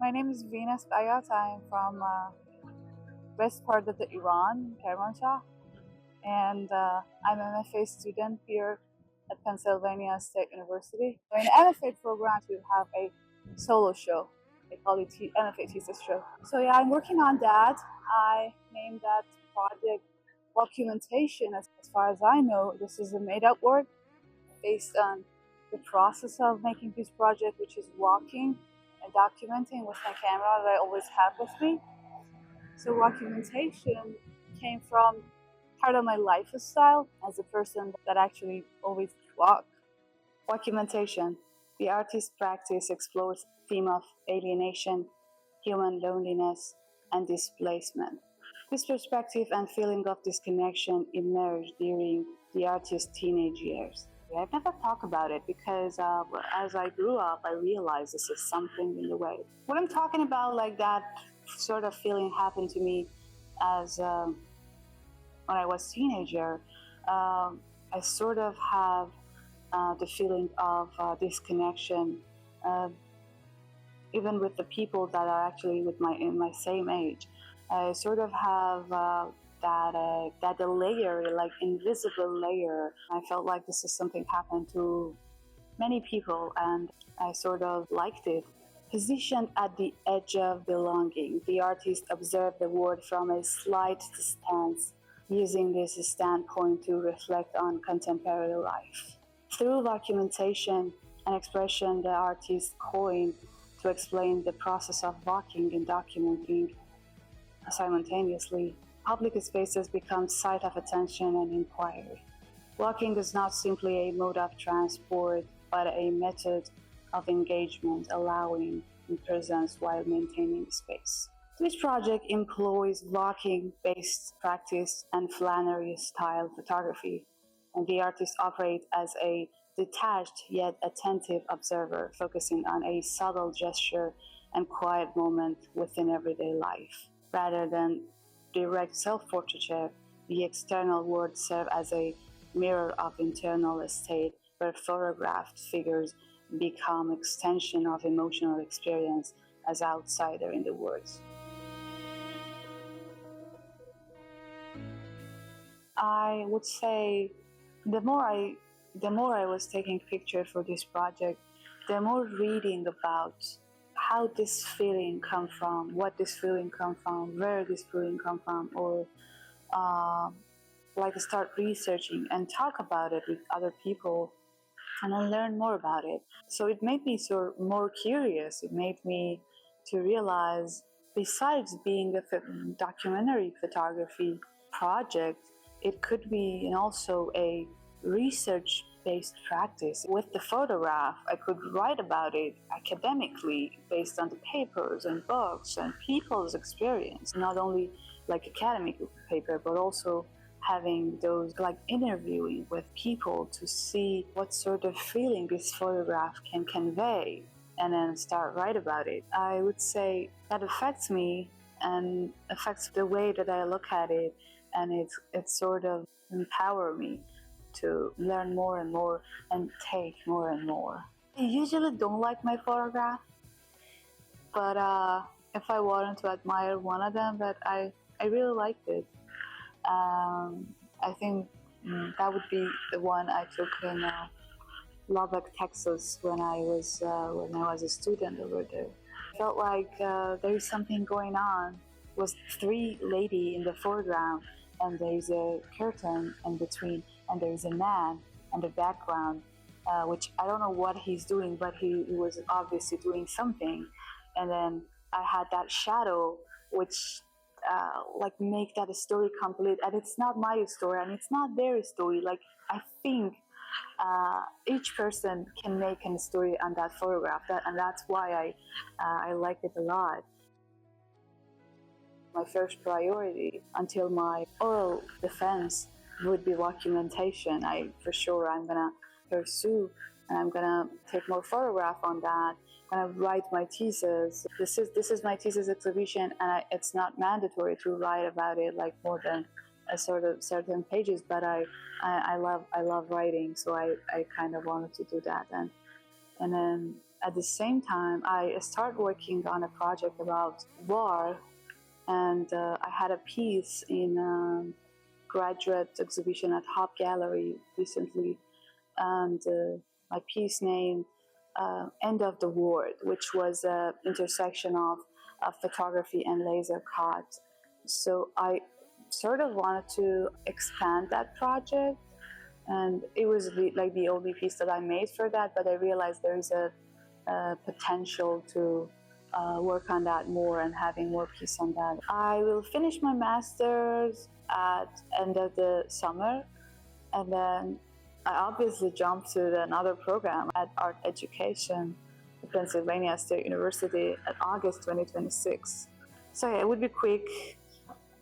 My name is Bayat. I'm from west part of the Iran, Kermanshah, and I'm an M.F.A student here at Pennsylvania State University. In the M.F.A program, we have a solo show. They call it M.F.A thesis show. So yeah, I'm working on that. I named that project Walkumentation. As far as I know, this is a made-up word based on the process of making this project, which is walking and documenting with my camera that I always have with me. So Walkumentation came from part of my lifestyle as a person that actually always walk. Walkumentation, the artist's practice, explores the theme of alienation, human loneliness, and displacement. This perspective and feeling of disconnection emerged during the artist's teenage years. I've never talked about it because as I grew up, I realized this is something in the way. What I'm talking about, like that sort of feeling happened to me as when I was a teenager. I sort of have the feeling of disconnection, even with the people that are actually in my same age. I sort of have that layer, like invisible layer. I felt like this is something happened to many people, and I sort of liked it. Positioned at the edge of belonging, the artist observed the world from a slight distance, using this standpoint to reflect on contemporary life. Through documentation, an expression the artist coined to explain the process of walking and documenting simultaneously, public spaces become site of attention and inquiry. Walking is not simply a mode of transport, but a method of engagement, allowing presence while maintaining space. This project employs walking-based practice and flannery-style photography, and the artist operates as a detached yet attentive observer, focusing on a subtle gesture and quiet moment within everyday life. Rather than direct self-portraiture, the external world serves as a mirror of internal state, where photographed figures become extension of emotional experience as outsider in the world. I would say the more I was taking pictures for this project, the more reading about how this feeling come from, what this feeling come from, where this feeling come from, or like start researching and talk about it with other people and then learn more about it. So it made me more curious. It made me to realize, besides being a documentary photography project, it could be also a research-based practice. With the photograph, I could write about it academically based on the papers and books and people's experience, not only like academic paper, but also having those like interviewing with people to see what sort of feeling this photograph can convey, and then start write about it. I would say that affects me and affects the way that I look at it, and it sort of empower me to learn more and more and take more and more. I usually don't like my photograph, but if I wanted to admire one of them, that I really liked it. I think that would be the one I took in Lubbock, Texas, when I was a student over there. I felt like there is something going on. It was three ladies in the foreground, and there is a curtain in between, and there is a man in the background, which I don't know what he's doing, but he was obviously doing something. And then I had that shadow, which like make that a story complete. And it's not my story, and it's not their story. Like, I think each person can make a story on that photograph, and that's why I like it a lot. My first priority until my oral defense would be documentation. I'm gonna pursue, and I'm gonna take more photograph on that. I'm gonna write my thesis. This is my thesis exhibition, and it's not mandatory to write about it like more than a sort of certain pages. But I love writing, so I kind of wanted to do that, and then at the same time, I started working on a project about war, and I had a piece in a graduate exhibition at Zoller Gallery recently, and my piece named End of the World, which was an intersection of photography and laser cut. So I sort of wanted to expand that project, and it was like the only piece that I made for that, but I realized there is a potential to work on that more and having more piece on that. I will finish my master's at end of the summer, and then I obviously jumped to another program at Art Education at Pennsylvania State University at August 2026. So yeah, it would be quick,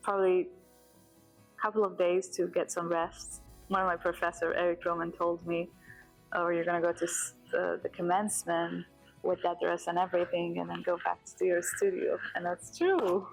probably a couple of days to get some rest. One of my professor, Eric Roman, told me, "Oh, you're gonna go to the commencement with that dress and everything, and then go back to your studio," and that's true.